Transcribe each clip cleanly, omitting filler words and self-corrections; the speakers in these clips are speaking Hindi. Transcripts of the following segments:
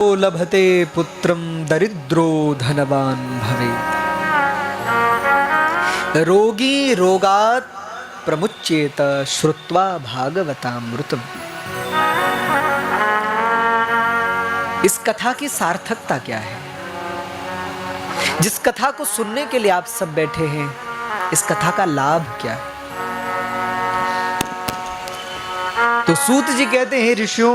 लभते पुत्रं दरिद्रो धनवान भवेत्। रोगी रोगात् प्रमुच्येत श्रुत्वा भागवतामृतम्। इस कथा की सार्थकता क्या है? जिस कथा को सुनने के लिए आप सब बैठे हैं, इस कथा का लाभ क्या है? तो सूत जी कहते हैं, ऋषियों,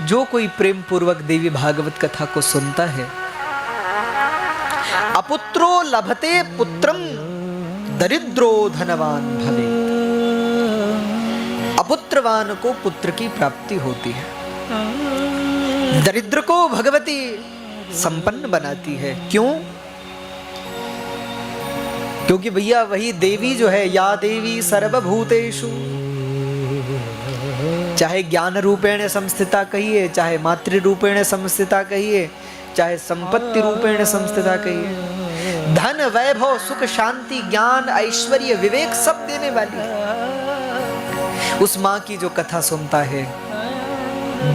जो कोई प्रेम पूर्वक देवी भागवत कथा को सुनता है, अपुत्रो लभते पुत्रम दरिद्रो धनवान भवे। अपुत्रवान को पुत्र की प्राप्ति होती है, दरिद्र को भगवती संपन्न बनाती है। क्यों? क्योंकि भैया वही देवी जो है, या देवी सर्वभूतेषु, चाहे ज्ञान रूपेण संस्थिता कहिए, चाहे मातृ रूपेण संस्थिता कहिए, चाहे संपत्ति रूपेण संस्थिता कहिए, धन वैभव सुख शांति ज्ञान ऐश्वर्य विवेक सब देने वाली उस माँ की जो कथा सुनता है,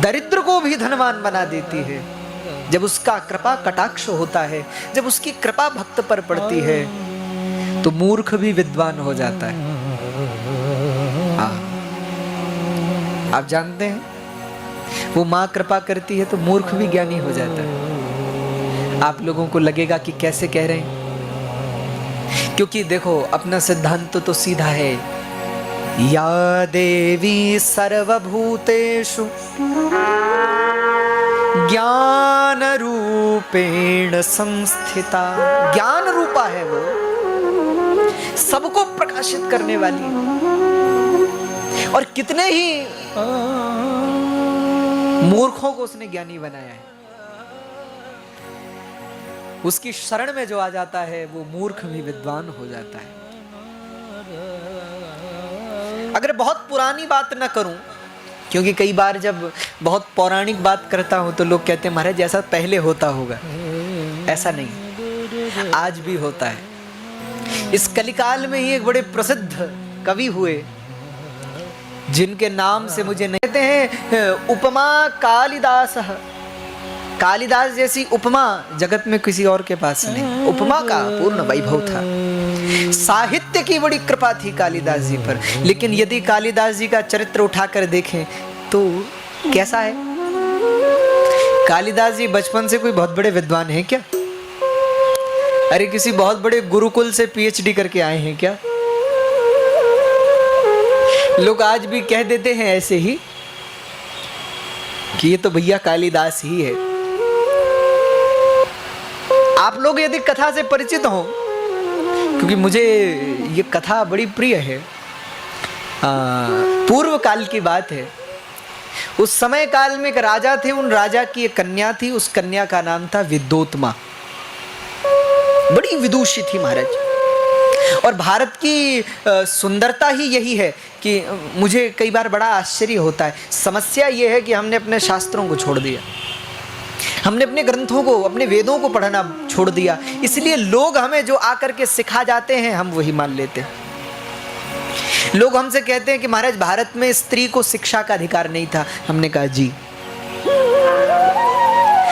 दरिद्र को भी धनवान बना देती है। जब उसका कृपा कटाक्ष होता है, जब उसकी कृपा भक्त पर पड़ती है, तो मूर्ख भी विद्वान हो जाता है। आप जानते हैं, वो माँ कृपा करती है तो मूर्ख भी ज्ञानी हो जाता है। आप लोगों को लगेगा कि कैसे कह रहे हैं, क्योंकि देखो अपना सिद्धांत तो सीधा है, या देवी सर्वभूतेषु ज्ञान रूपेण संस्थिता। ज्ञान रूपा है वो, सबको प्रकाशित करने वाली। और कितने ही मूर्खों को उसने ज्ञानी बनाया है। उसकी शरण में जो आ जाता है, वो मूर्ख भी विद्वान हो जाता है। अगर बहुत पुरानी बात न करूं, क्योंकि कई बार जब बहुत पौराणिक बात करता हूं तो लोग कहते हैं महाराज जैसा पहले होता होगा। ऐसा नहीं, आज भी होता है। इस कलिकाल में ही एक बड़े प्रसिद्ध कवि हुए, जिनके नाम से मुझे नहीं कहते हैं, उपमा कालिदास। कालिदास जैसी उपमा जगत में किसी और के पास नहीं। उपमा का पूर्ण वैभव था, साहित्य की बड़ी कृपा थी कालिदास जी पर। लेकिन यदि कालिदास जी का चरित्र उठाकर देखें तो कैसा है? कालिदास जी बचपन से कोई बहुत बड़े विद्वान हैं क्या? अरे किसी बहुत बड़े गुरुकुल से पीएचडी करके आए हैं क्या? लोग आज भी कह देते हैं ऐसे ही कि ये तो भैया कालिदास ही है। आप लोग यदि कथा से परिचित हो, क्योंकि मुझे ये कथा बड़ी प्रिय है, पूर्व काल की बात है। उस समय काल में एक राजा थे, उन राजा की एक कन्या थी, उस कन्या का नाम था विद्योत्मा। बड़ी विदुषी थी महाराज। और भारत की सुंदरता ही यही है कि मुझे कई बार बड़ा आश्चर्य होता है। समस्या ये है कि हमने अपने शास्त्रों को छोड़ दिया, हमने अपने ग्रंथों को, अपने वेदों को पढ़ना छोड़ दिया। इसलिए लोग हमें जो आकर के सिखा जाते हैं, हम वही मान लेते हैं। लोग हमसे कहते हैं कि महाराज भारत में स्त्री को शिक्षा का अधिकार नहीं था। हमने कहा जी,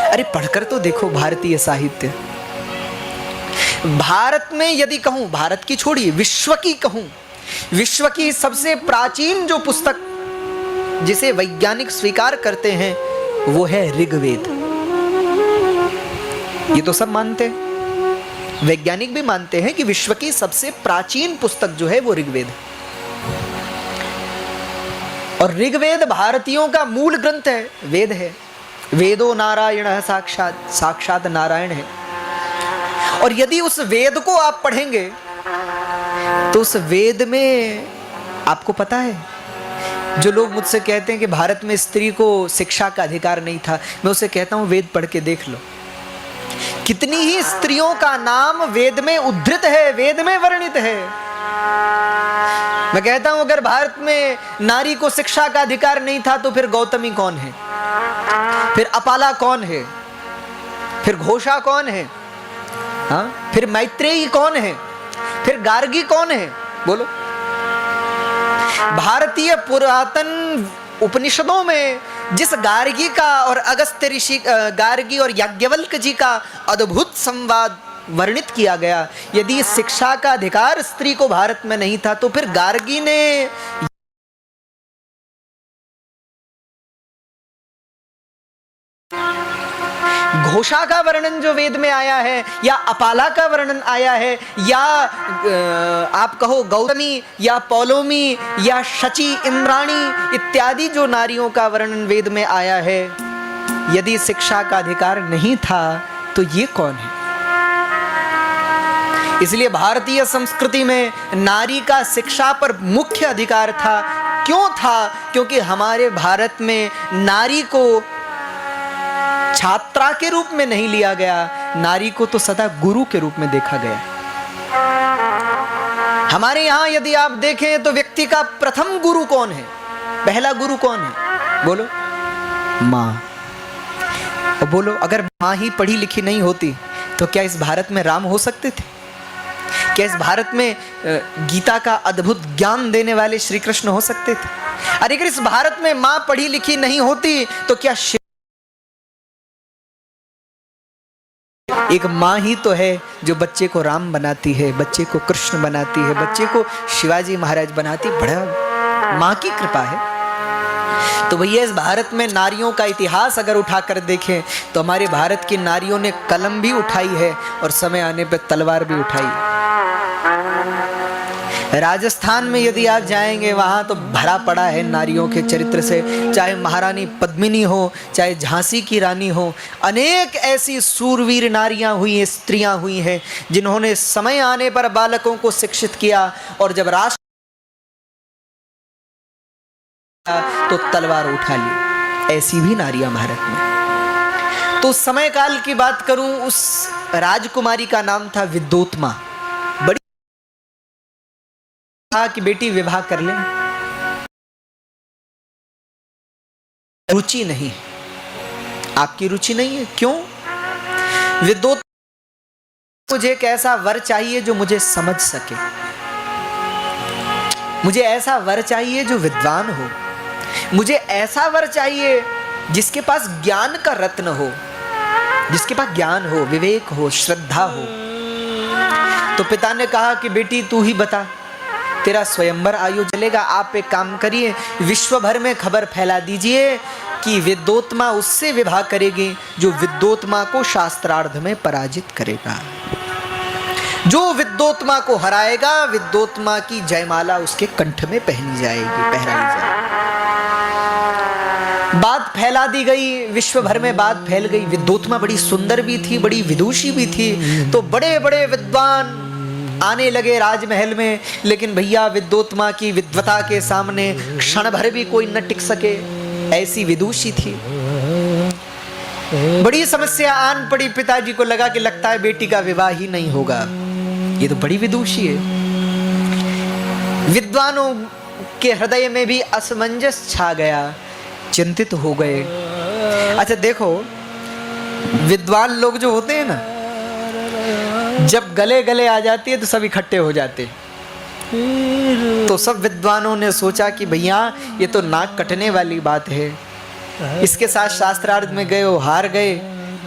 अरे पढ़कर तो देखो भारतीय साहित्य। भारत में यदि कहूं, भारत की छोड़िए, विश्व की कहूं, विश्व की सबसे प्राचीन जो पुस्तक जिसे वैज्ञानिक स्वीकार करते हैं, वो है ऋग्वेद। ये तो सब मानते हैं, वैज्ञानिक भी मानते हैं कि विश्व की सबसे प्राचीन पुस्तक जो है वो ऋग्वेद। और ऋग्वेद भारतीयों का मूल ग्रंथ है, वेद है। वेदो नारायण साक्षात, साक्षात नारायण है। और यदि उस वेद को आप पढ़ेंगे तो उस वेद में आपको पता है, जो लोग मुझसे कहते हैं कि भारत में स्त्री को शिक्षा का अधिकार नहीं था, मैं उसे कहता हूं वेद पढ़ के देख लो। कितनी ही स्त्रियों का नाम वेद में उद्धृत है, वेद में वर्णित है। मैं कहता हूं अगर भारत में नारी को शिक्षा का अधिकार नहीं था तो फिर गौतमी कौन है, फिर अपाला कौन है, फिर घोषा कौन है, हाँ, फिर मैत्रेयी कौन है, फिर गार्गी कौन है? बोलो। भारतीय पुरातन उपनिषदों में जिस गार्गी का और अगस्त्य ऋषि, गार्गी और याज्ञवल्क जी का अद्भुत संवाद वर्णित किया गया, यदि शिक्षा का अधिकार स्त्री को भारत में नहीं था तो फिर गार्गी ने घोषा का वर्णन जो वेद में आया है, या अपाला का वर्णन आया है, या आप कहो गौतमी या पौलोमी या शची, इंद्राणी इत्यादि जो नारियों का वर्णन वेद में आया है, यदि शिक्षा का अधिकार नहीं था तो ये कौन है? इसलिए भारतीय संस्कृति में नारी का शिक्षा पर मुख्य अधिकार था। क्यों था? क्योंकि हमारे भारत में नारी को छात्रा के रूप में नहीं लिया गया, नारी को तो सदा गुरु के रूप में देखा गया। हमारे यहां यदि आप देखें तो व्यक्ति का प्रथम गुरु कौन है? पहला गुरु कौन है? बोलो। मां। और बोलो, अगर मां ही पढ़ी लिखी नहीं होती तो क्या इस भारत में राम हो सकते थे? क्या इस भारत में गीता का अद्भुत ज्ञान देने वाले श्री कृष्ण हो सकते थे? अरे अगर इस भारत में मां पढ़ी लिखी नहीं होती तो क्या एक माँ ही तो है जो बच्चे को राम बनाती है, बच्चे को कृष्ण बनाती है, बच्चे को शिवाजी महाराज बनाती। बड़ा माँ की कृपा है। तो भैया इस भारत में नारियों का इतिहास अगर उठाकर देखें तो हमारे भारत की नारियों ने कलम भी उठाई है और समय आने पर तलवार भी उठाई है। राजस्थान में यदि आप जाएंगे वहां तो भरा पड़ा है नारियों के चरित्र से, चाहे महारानी पद्मिनी हो, चाहे झांसी की रानी हो, अनेक ऐसी सूरवीर नारियां हुई हैं, स्त्रियां हुई हैं जिन्होंने समय आने पर बालकों को शिक्षित किया और जब राष्ट्र तो तलवार उठा ली। ऐसी भी नारियां भारत में। तो समय काल की बात करूं, उस राजकुमारी का नाम था विद्योत्मा। बड़ी कि बेटी विवाह कर ले, रुचि नहीं है, आपकी रुचि नहीं है। क्यों? विद्योत मुझे एक ऐसा वर चाहिए जो मुझे समझ सके, मुझे ऐसा वर चाहिए जो विद्वान हो, मुझे ऐसा वर चाहिए जिसके पास ज्ञान का रत्न हो, जिसके पास ज्ञान हो, विवेक हो, श्रद्धा हो। तो पिता ने कहा कि बेटी तू ही बता, तेरा स्वयंवर आयोजन चलेगा। आप एक काम करिए, विश्व भर में खबर फैला दीजिए कि विद्योत्मा उससे विवाह करेगी जो विद्योत्मा को शास्त्रार्थ में पराजित करेगा। जो विद्योत्मा को हराएगा, विद्योत्मा की जयमाला उसके कंठ में पहनी जाएगी, पहराई जाएगी। बात फैला दी गई, विश्व भर में बात फैल गई। विद्योत्मा बड़ी सुंदर भी थी, बड़ी विदुषी भी थी, तो बड़े बड़े विद्वान आने लगे राजमहल में। लेकिन भैया विद्योत्मा की विद्वता के सामने क्षण भर भी कोई न टिक सके, ऐसी विदुषी थी। बड़ी समस्या आन पड़ी। पिताजी को लगा कि लगता है बेटी का विवाह ही नहीं होगा, ये तो बड़ी विदुषी है। विद्वानों के हृदय में भी असमंजस छा गया, चिंतित हो गए। अच्छा देखो, विद्वान लोग जो होते हैं ना, जब गले गले आ जाती है तो सब इकट्ठे हो जाते। तो सब विद्वानों ने सोचा कि भैया ये तो नाक कटने वाली बात है, इसके साथ शास्त्रार्थ में गए हो, हार गए,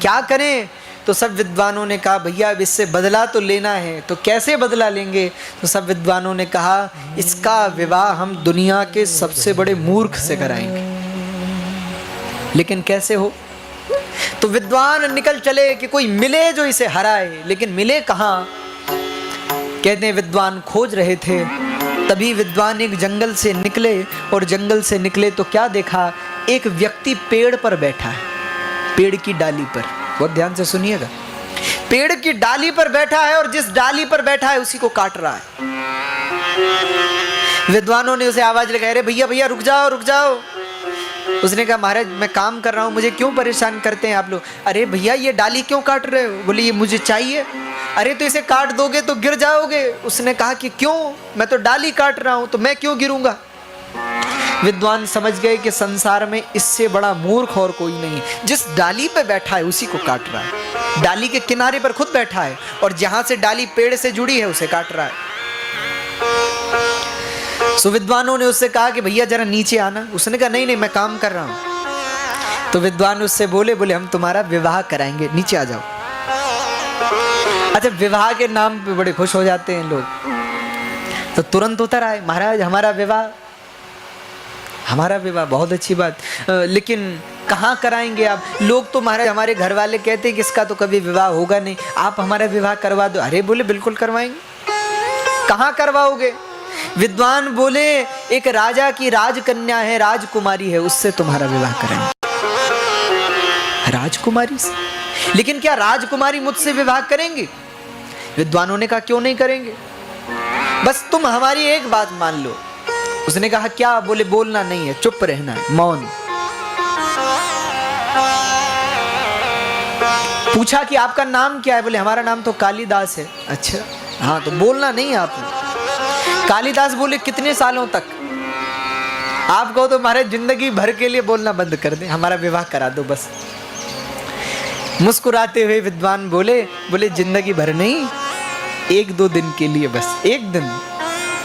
क्या करें? तो सब विद्वानों ने कहा भैया अब इससे बदला तो लेना है, तो कैसे बदला लेंगे? तो सब विद्वानों ने कहा इसका विवाह हम दुनिया के सबसे बड़े मूर्ख से कराएंगे। लेकिन कैसे हो? तो विद्वान निकल चले कि कोई मिले जो इसे हराए, लेकिन मिले कहाँ? कहते हैं विद्वान खोज रहे थे, तभी विद्वान एक जंगल से निकले, और जंगल से निकले तो क्या देखा? एक व्यक्ति पेड़ पर बैठा है, पेड़ की डाली पर। बहुत ध्यान से सुनिएगा, पेड़ की डाली पर बैठा है और जिस डाली पर बैठा है उसी को काट रहा है। विद्वानों ने उसे आवाज लगाई, अरे भैया भैया रुक जाओ रुक जाओ। उसने कहा महाराज मैं काम कर रहा हूँ, मुझे क्यों परेशान करते हैं आप लोग? अरे भैया ये डाली क्यों काट रहे हो? बोले ये मुझे चाहिए। अरे तो इसे काट दोगे तो गिर जाओगे। उसने कहा कि क्यों? मैं तो डाली काट रहा हूँ, तो मैं क्यों गिरूंगा? विद्वान समझ गए कि संसार में इससे बड़ा मूर्ख और कोई नहीं, जिस डाली पे बैठा है उसी को काट रहा है। डाली के किनारे पर खुद बैठा है और जहां से डाली पेड़ से जुड़ी है उसे काट रहा है। सो विद्वानों ने उससे कहा कि भैया जरा नीचे आना। उसने कहा नहीं नहीं मैं काम कर रहा हूं। तो विद्वान उससे बोले हम तुम्हारा विवाह कराएंगे, नीचे आ जाओ। अच्छा, विवाह के नाम पे बड़े खुश हो जाते हैं लोग, तो तुरंत उतर आए, महाराज हमारा विवाह, बहुत अच्छी बात, लेकिन कहाँ कराएंगे आप? लोग तो महाराज हमारे घर वाले कहते हैं कि इसका तो कभी विवाह होगा नहीं, आप हमारा विवाह करवा दो। अरे बोले बिल्कुल करवाएंगे। कहाँ करवाओगे? विद्वान बोले एक राजा की राजकन्या है, राजकुमारी है, उससे तुम्हारा विवाह कराएंगे। राजकुमारी से? लेकिन क्या राजकुमारी मुझसे विवाह करेंगे? विद्वानों ने कहा क्यों नहीं करेंगे, बस तुम हमारी एक बात मान लो। उसने कहा क्या? बोले बोलना नहीं है, चुप रहना है, मौन। पूछा कि आपका नाम क्या है? बोले हमारा नाम तो कालिदास है। अच्छा, हाँ, तो बोलना नहीं है आपने। कालिदास बोले कितने सालों तक? आप कहो तो हमारे जिंदगी भर के लिए बोलना बंद कर दे, हमारा विवाह करा दो बस। मुस्कुराते हुए विद्वान बोले जिंदगी भर नहीं, 1-2 दिन के लिए, बस 1 दिन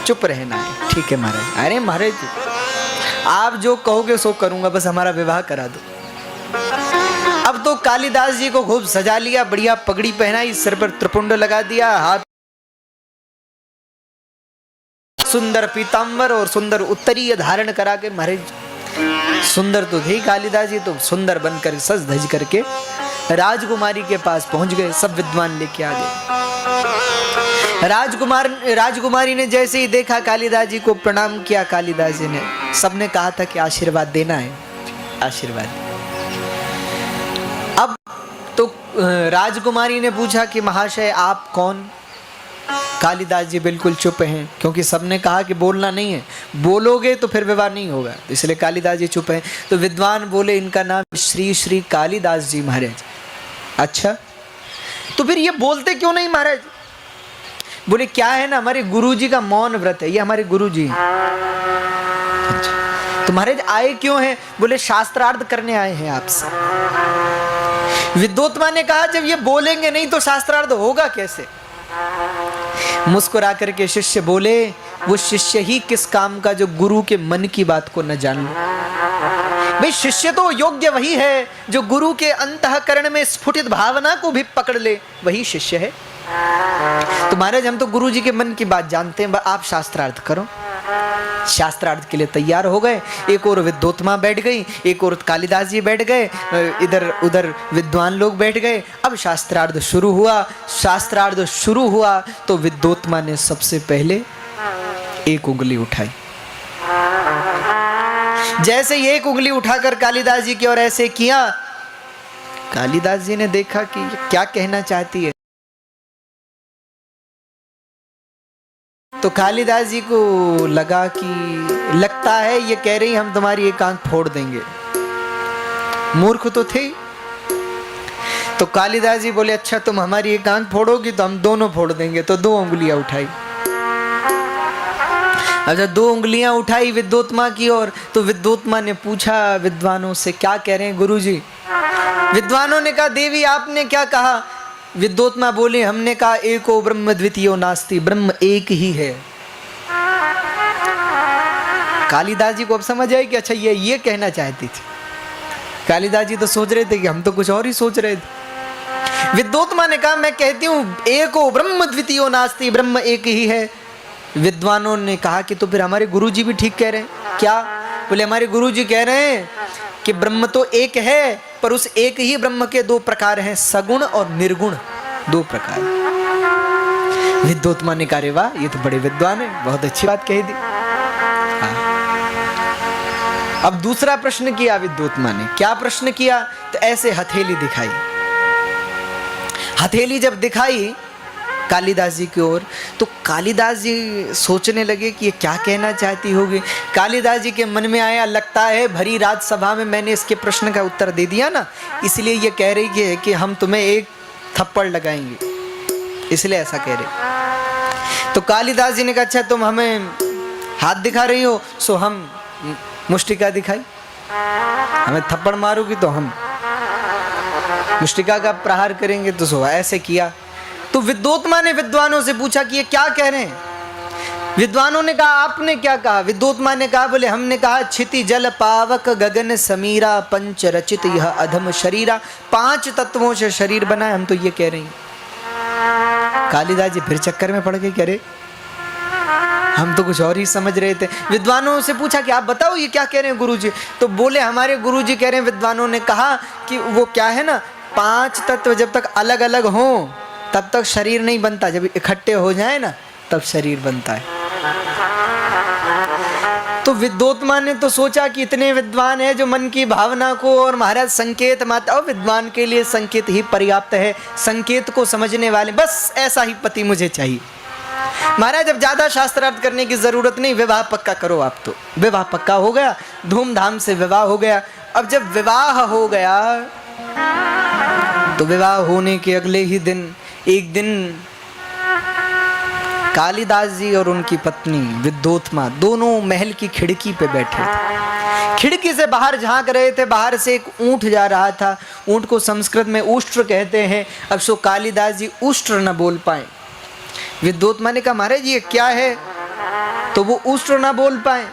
चुप रहना है। ठीक है महाराज। अरे महाराज आप जो कहोगे सो करूंगा, बस हमारा विवाह करा दो। अब तो कालिदास जी को खूब सजा लिया, बढ़िया पगड़ी पहनाई, सिर पर त्रिपुंड लगा दिया, हाथ सुंदर पीतांबर और सुंदर उत्तरीय धारण करा के, महाराज सुंदर तो थे कालिदास जी, तो सुंदर बनकर सज धज करके राजकुमारी के पास पहुंच गए। सब विद्वान लेके आ गए। राजकुमारी ने जैसे ही देखा कालिदास जी को, प्रणाम किया कालिदास जी ने। सबने कहा था कि आशीर्वाद देना है, आशीर्वाद। अब तो राजकुमारी ने पूछा कि महाशय आप कौन? कालिदास जी बिल्कुल चुप हैं, क्योंकि सबने कहा कि बोलना नहीं है, बोलोगे तो फिर विवाह नहीं होगा, इसलिए कालिदास जी चुप हैं। तो विद्वान बोले इनका नाम श्री कालिदास जी महाराज। अच्छा, तो फिर ये बोलते क्यों नहीं महाराज? बोले क्या है ना, हमारे गुरुजी का मौन व्रत है, ये हमारे गुरुजी हैं। अच्छा, तो महाराज आए क्यों हैं? बोले शास्त्रार्थ करने आए हैं आपसे। विद्वोत्मा ने कहा जब ये बोलेंगे नहीं तो शास्त्रार्थ होगा कैसे? मुस्कुरा करके शिष्य बोले, वो शिष्य ही किस काम का जो गुरु के मन की बात को न जान ले। भाई शिष्य तो योग्य वही है जो गुरु के अंतःकरण में स्फुटित भावना को भी पकड़ ले, वही शिष्य है। तो महाराज हम तो गुरु जी के मन की बात जानते हैं, आप शास्त्रार्थ करो। शास्त्रार्थ के लिए तैयार हो गए। एक और विद्वोत्मा बैठ गई, एक और कालिदास जी बैठ गए, इधर उधर विद्वान लोग बैठ गए। अब शास्त्रार्थ शुरू हुआ। शास्त्रार्थ शुरू हुआ तो विद्वोत्मा ने सबसे पहले एक उंगली उठाई। जैसे ही एक उंगली उठाकर कालिदास जी की ओर ऐसे किया, कालिदास जी ने देखा कि क्या कहना चाहती है। तो कालिदास जी को लगा कि लगता है ये कह रही हम तुम्हारी एक आंख फोड़ देंगे। मूर्ख तो थे। तो कालिदास जी बोले अच्छा तुम हमारी एक आंख फोड़ोगी तो हम दोनों फोड़ देंगे। तो 2 उंगलियां उठाई। अच्छा 2 उंगलियां उठाई विद्वोत्मा की ओर। तो विद्वोत्मा ने पूछा विद्वानों से क्या कह रहे हैं गुरुजी? विद्वानों ने कहा देवी आपने क्या कहा? विद्वोत्मा बोले हमने कहा एको ब्रह्म द्वितीयो नास्ति, ब्रह्म एक ही है। कालिदास जी को अब समझ आई कि अच्छा ये कहना चाहती थी। कालिदास जी तो सोच रहे थे कि हम तो कुछ और ही सोच रहे थे। विद्वोत्मा ने कहा मैं कहती हूँ एको ब्रह्म द्वितीयो नास्ति, ब्रह्म एक ही है। विद्वानों ने कहा कि तो फिर हमारे गुरुजी भी ठीक कह रहे हैं। क्या? बोले हमारे गुरुजी कह रहे हैं कि ब्रह्म तो एक है, पर उस एक ही ब्रह्म के 2 प्रकार हैं, सगुण और निर्गुण 2 प्रकार। विद्वोत्मा ने कहा वाह ये तो बड़े विद्वान है, बहुत अच्छी बात कही दी। अब दूसरा प्रश्न किया विद्वोत्मा ने। क्या प्रश्न किया? तो ऐसे हथेली दिखाई। हथेली जब दिखाई कालिदास जी की ओर, तो कालिदास जी सोचने लगे कि ये क्या कहना चाहती होगी। कालिदास जी के मन में आया लगता है भरी राजसभा में मैंने इसके प्रश्न का उत्तर दे दिया ना, इसलिए ये कह रही है कि हम तुम्हें एक थप्पड़ लगाएंगे, इसलिए ऐसा कह रहे। तो कालिदास जी ने कहा अच्छा तुम हमें हाथ दिखा रही हो, सो हम मुष्टिका दिखाई। हमें थप्पड़ मारोगी तो हम मुष्टिका का प्रहार करेंगे। तो सो ऐसे किया। तो विद्वोत्मा ने विद्वानों से पूछा कि ये क्या कह रहे हैं? विद्वानों ने कहा आपने क्या कहा? विद्वोत्मा ने कहा, बोले हमने कहा क्षिति जल पावक गगन समीरा पंच रचित यह अधम शरीरा, 5 तत्वों से शरीर बना है, हम तो ये कह रहे हैं। कालिदास जी फिर चक्कर में पड़ गए, कह रहे हम तो कुछ और ही समझ रहे थे। विद्वानों से पूछा कि आप बताओ ये क्या कह रहे हैं गुरुजी? तो बोले हमारे गुरुजी कह रहे हैं, विद्वानों ने कहा कि वो क्या है ना, 5 तत्व जब तक अलग अलग हों तब तक शरीर नहीं बनता, जब इकट्ठे हो जाए ना तब शरीर बनता है। तो विद्वोत्मा ने तो सोचा कि इतने विद्वान है जो मन की भावना को और महाराज संकेत माता, और विद्वान के लिए संकेत ही पर्याप्त है, संकेत को समझने वाले, बस ऐसा ही पति मुझे चाहिए। महाराज जब ज्यादा शास्त्रार्थ करने की जरूरत नहीं, विवाह पक्का करो आप। तो विवाह पक्का हो गया, धूमधाम से विवाह हो गया। अब जब विवाह हो गया तो विवाह होने के अगले ही दिन एक दिन कालिदास जी और उनकी पत्नी विद्वोत्मा दोनों महल की खिड़की पे बैठे थे। खिड़की से बाहर झांक रहे थे, बाहर से एक ऊंट जा रहा था। ऊंट को संस्कृत में उष्ट्र कहते हैं। अब सो कालिदास जी उष्ट्र न बोल पाए। विद्वोत्मा ने कहा महाराज ये क्या है? तो वो उष्ट्र ना बोल पाए।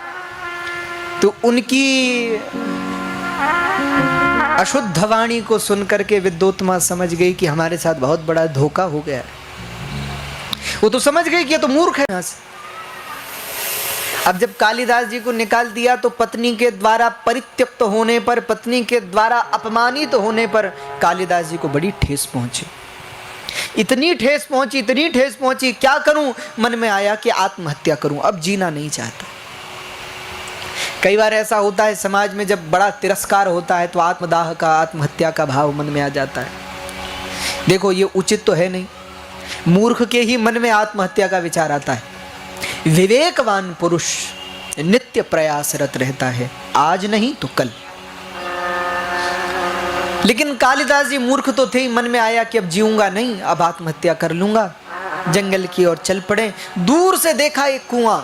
तो उनकी अशुद्ध वाणी को सुनकर के विद्वोत्मा समझ गई कि हमारे साथ बहुत बड़ा धोखा हो गया है। वो तो समझ गई कि ये तो मूर्ख है। यहाँ से अब जब कालिदास जी को निकाल दिया तो पत्नी के द्वारा परित्यक्त होने पर, पत्नी के द्वारा अपमानित होने पर कालिदास जी को बड़ी ठेस पहुंची। इतनी ठेस पहुंची, इतनी ठेस पहुंची, क्या करूं? मन में आया कि आत्महत्या करूं, अब जीना नहीं चाहता। कई बार ऐसा होता है समाज में, जब बड़ा तिरस्कार होता है तो आत्मदाह का, आत्महत्या का भाव मन में आ जाता है। देखो ये उचित तो है नहीं, मूर्ख के ही मन में आत्महत्या का विचार आता है। विवेकवान पुरुष नित्य प्रयासरत रहता है, आज नहीं तो कल। लेकिन कालिदास जी मूर्ख तो थे ही, मन में आया कि अब जीऊंगा नहीं, अब आत्महत्या कर लूंगा। जंगल की ओर चल पड़े। दूर से देखा एक कुआं।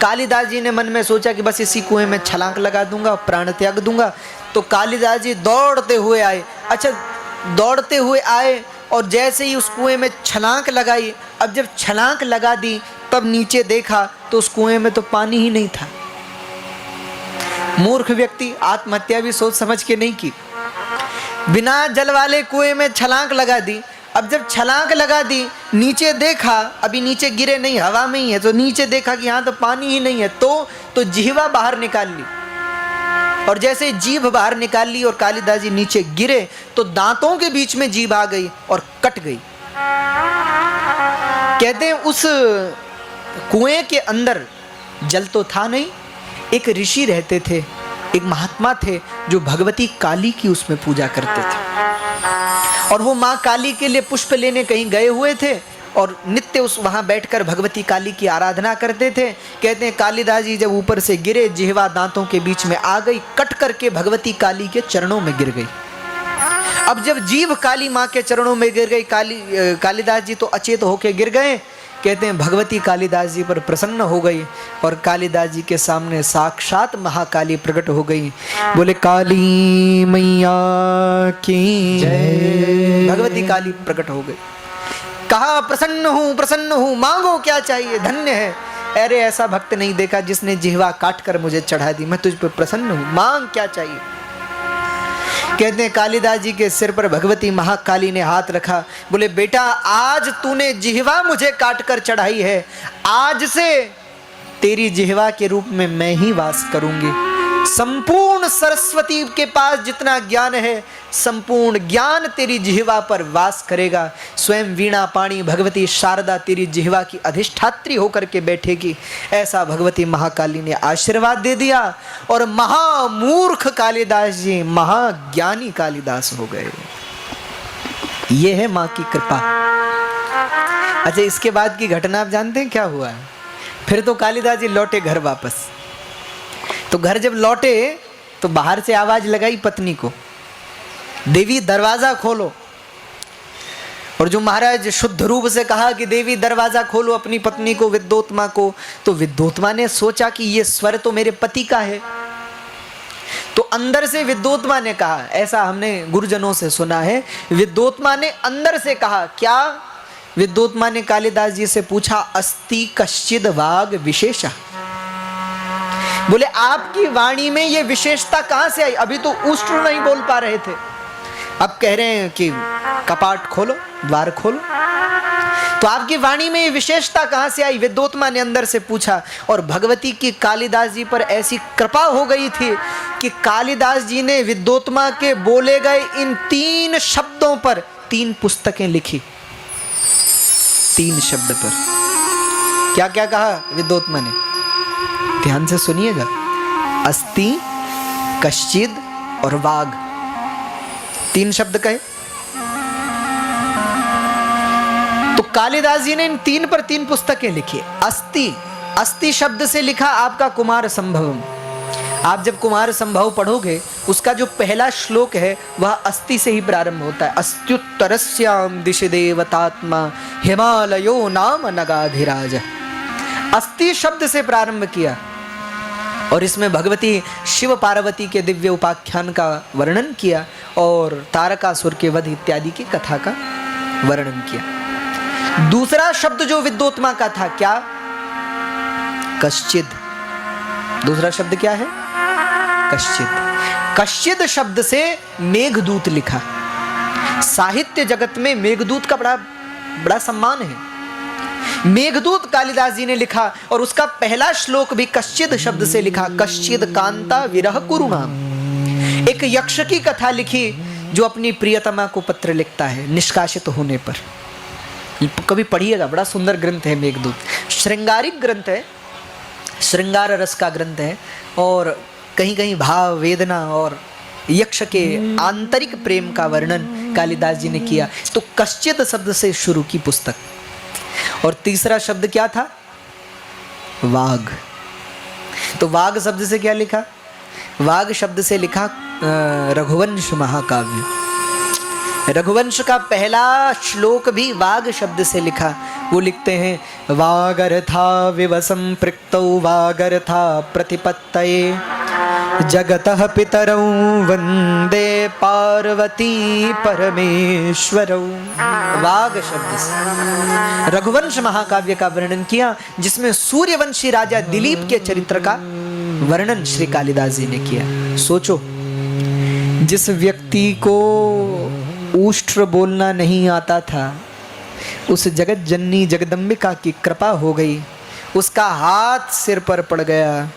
कालिदास जी ने मन में सोचा कि बस इसी कुएं में छलांग लगा दूंगा, प्राण त्याग दूंगा। तो कालिदास जी दौड़ते हुए आए। अच्छा, दौड़ते हुए आए और जैसे ही उस कुएं में छलांग लगाई, अब जब छलांग लगा दी तब नीचे देखा तो उस कुएं में तो पानी ही नहीं था। मूर्ख व्यक्ति, आत्महत्या भी सोच समझ के नहीं की, बिना जल वाले कुएं में छलांग लगा दी। अब जब छलांग लगा दी, नीचे देखा, अभी नीचे गिरे नहीं, हवा में ही है, तो नीचे देखा कि यहाँ तो पानी ही नहीं है। तो जीवा बाहर निकाल ली, और जैसे जीभ बाहर निकाल ली और कालिदास जी नीचे गिरे तो दांतों के बीच में जीभ आ गई और कट गई। कहते हैं उस कुएं के अंदर जल तो था नहीं। एक ऋषि रहते थे, एक महात्मा थे जो भगवती काली की उसमें पूजा करते थे, और वो माँ काली के लिए पुष्प लेने कहीं गए हुए थे और नित्य उस वहाँ बैठकर भगवती काली की आराधना करते थे। कहते हैं कालिदास जी जब ऊपर से गिरे, जिह्वा दांतों के बीच में आ गई, कट करके भगवती काली के चरणों में गिर गई। अब जब जीभ काली माँ के चरणों में गिर गई, कालिदास जी तो अचेत होके गिर गए। कहते हैं भगवती कालिदास जी पर प्रसन्न हो गई और कालिदास जी के सामने साक्षात महाकाली प्रकट हो गई। बोले काली मैया की जय। भगवती काली प्रकट हो गई। कहा प्रसन्न हूँ, मांगो क्या चाहिए, धन्य है। अरे ऐसा भक्त नहीं देखा जिसने जिह्वा काट कर मुझे चढ़ा दी। मैं तुझ पर प्रसन्न हूँ, मांग क्या चाहिए। कहते हैं कालिदास जी के सिर पर भगवती महाकाली ने हाथ रखा। बोले बेटा, आज तूने जिह्वा मुझे काट कर चढ़ाई है, आज से तेरी जिह्वा के रूप में मैं ही वास करूंगी। संपूर्ण सरस्वती के पास जितना ज्ञान है, संपूर्ण ज्ञान तेरी जिह्वा पर वास करेगा। स्वयं वीणा पाणी भगवती शारदा तेरी जिह्वा की अधिष्ठात्री होकर के बैठेगी। ऐसा भगवती महाकाली ने आशीर्वाद दे दिया और महामूर्ख कालिदास जी महाज्ञानी कालिदास हो गए। ये है माँ की कृपा। अच्छा, इसके बाद की घटना आप जानते हैं क्या हुआ? फिर तो कालिदास जी लौटे घर वापस। तो घर जब लौटे तो बाहर से आवाज लगाई पत्नी को, देवी दरवाजा खोलो। और जो महाराज शुद्ध रूप से कहा कि देवी दरवाजा खोलो अपनी पत्नी को, विद्वोत्मा को, तो विद्वोत्मा ने सोचा कि ये स्वर तो मेरे पति का है। तो अंदर से विद्वोत्मा ने कहा, ऐसा हमने गुरुजनों से सुना है, विद्वोत्मा ने अंदर से कहा क्या विद्योत्मा ने कालिदास जी से पूछा, अस्ति कश्चिद वाग विशेषा। बोले आपकी वाणी में ये विशेषता कहां से आई? अभी तो उष्ट्र नहीं बोल पा रहे थे, अब कह रहे हैं कि कपाट खोलो, द्वार खोलो। तो आपकी वाणी में ये विशेषता कहां से आई? विद्योत्मा ने अंदर से पूछा। और भगवती की कालिदास जी पर ऐसी कृपा हो गई थी कि कालिदास जी ने विद्योत्मा के बोले गए इन 3 शब्दों पर 3 पुस्तकें लिखी। 3 शब्द पर क्या क्या कहा विद्योत्मा ने? ध्यान से सुनिएगा। अस्ति, कश्चिद और वाग, 3 शब्द कहे। तो कालिदास जी ने इन 3 पर 3 पुस्तकें लिखी। अस्ति, अस्ति शब्द से लिखा आपका कुमार संभवम। आप जब कुमार संभव पढ़ोगे, उसका जो पहला श्लोक है वह अस्ति से ही प्रारंभ होता है। अस्त्युत्तरस्याम दिशि देवतात्मा हिमालयो नाम नगाधिराज। अस्ति शब्द से प्रारंभ किया और इसमें भगवती शिव पार्वती के दिव्य उपाख्यान का वर्णन किया और तारकासुर के वध इत्यादि की कथा का वर्णन किया। दूसरा शब्द जो विद्योत्मा का था, क्या? कश्चिद। दूसरा शब्द क्या है? कश्चिद। कश्चिद शब्द से मेघदूत लिखा। साहित्य जगत में मेघदूत का बड़ा सम्मान है। मेघदूत कालिदास जी ने लिखा और उसका पहला श्लोक भी कश्चिद शब्द से लिखा। कश्चिद कांता विरह कुरुणाम। एक यक्ष की कथा लिखी जो अपनी प्रियतमा को पत्र लिखता है निष्कासित होने पर। कभी पढ़िएगा, बड़ा सुंदर ग्रंथ है मेघदूत। श्रृंगारिक ग्रंथ है, श्रृंगार रस का ग्रंथ है और कहीं कहीं भाव, वेदना और यक्ष के आंतरिक प्रेम का वर्णन कालिदास जी ने किया। तो कश्चिद शब्द से शुरू की पुस्तक। और तीसरा शब्द क्या था? वाग। तो वाग शब्द से क्या लिखा? वाग शब्द से लिखा रघुवंश महाकाव्य। रघुवंश का पहला श्लोक भी वाग शब्द से लिखा। वो लिखते हैं, वागर्था विवसं पृक्तौ वागर्था प्रतिपत्तये जगतः पितरौ वंदे पार्वती परमेश्वरौ। वाग शब्द से रघुवंश महाकाव्य का वर्णन किया, जिसमें सूर्यवंशी राजा दिलीप के चरित्र का वर्णन श्री कालिदास जी ने किया। सोचो, जिस व्यक्ति को उष्ट्र बोलना नहीं आता था, उस जगत जननी जगदम्बिका की कृपा हो गई, उसका हाथ सिर पर पड़ गया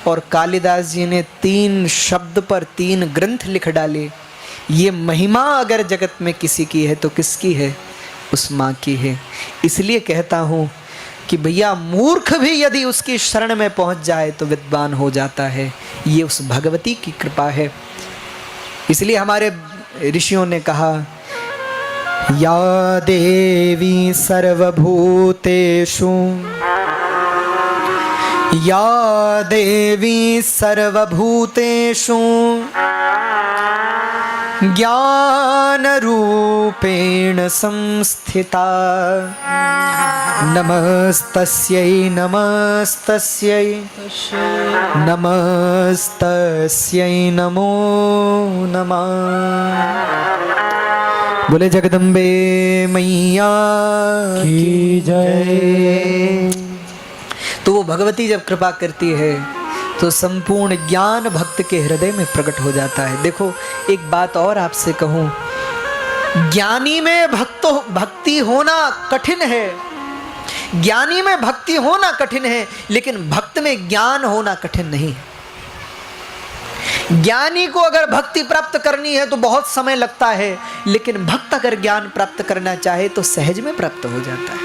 और कालिदास जी ने 3 शब्द पर 3 ग्रंथ लिख डाले। ये महिमा अगर जगत में किसी की है तो किसकी है? उस माँ की है। इसलिए कहता हूँ कि भैया, मूर्ख भी यदि उसकी शरण में पहुँच जाए तो विद्वान हो जाता है। ये उस भगवती की कृपा है। इसलिए हमारे ऋषियों ने कहा, या देवी सर्वभूतेषु, या देवी सर्वभूतेषु ज्ञान रूपेण संस्थिता, नमस्तस्यै नमस्तस्यै नमस्तस्यै नमो नमः। बोले जगदम्बे मैया की जय। तो वो भगवती जब कृपा करती है तो संपूर्ण ज्ञान भक्त के हृदय में प्रकट हो जाता है। देखो, एक बात और आपसे कहूं, ज्ञानी में भक्ति होना कठिन है, ज्ञानी में भक्ति होना कठिन है, लेकिन भक्त में ज्ञान होना कठिन नहीं है। ज्ञानी को अगर भक्ति प्राप्त करनी है तो बहुत समय लगता है, लेकिन भक्त अगर ज्ञान प्राप्त करना चाहे तो सहज में प्राप्त हो जाता है।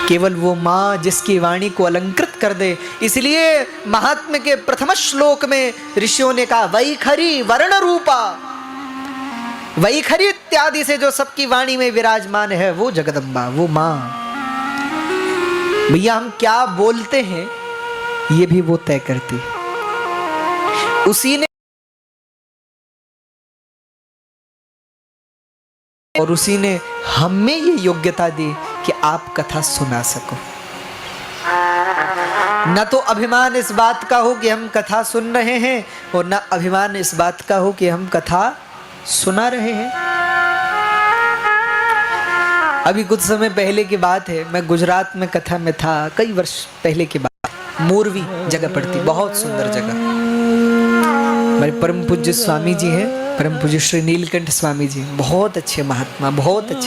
केवल वो माँ जिसकी वाणी को अलंकृत कर दे। इसलिए महात्म्य के प्रथम श्लोक में ऋषियों ने कहा, वैखरी वर्ण रूपा। वैखरी इत्यादि से जो सबकी वाणी में विराजमान है वो जगदम्बा, वो माँ। भैया, हम क्या बोलते हैं ये भी वो तय करती है। उसी ने और उसी ने हमें ये योग्यता दी कि आप कथा सुना सको। न तो अभिमान इस बात का हो कि हम कथा सुन रहे हैं और न अभिमान इस बात का हो कि हम कथा सुना रहे हैं। अभी कुछ समय पहले की बात है, मैं गुजरात में कथा में था, कई वर्ष पहले की बात। मोरवी जगह पड़ती, बहुत सुंदर जगह। मेरे परम पूज्य स्वामी जी हैं, परम पूज्य श्री नीलकंठ स्वामी जी, बहुत अच्छे महात्मा, बहुत अच्छे।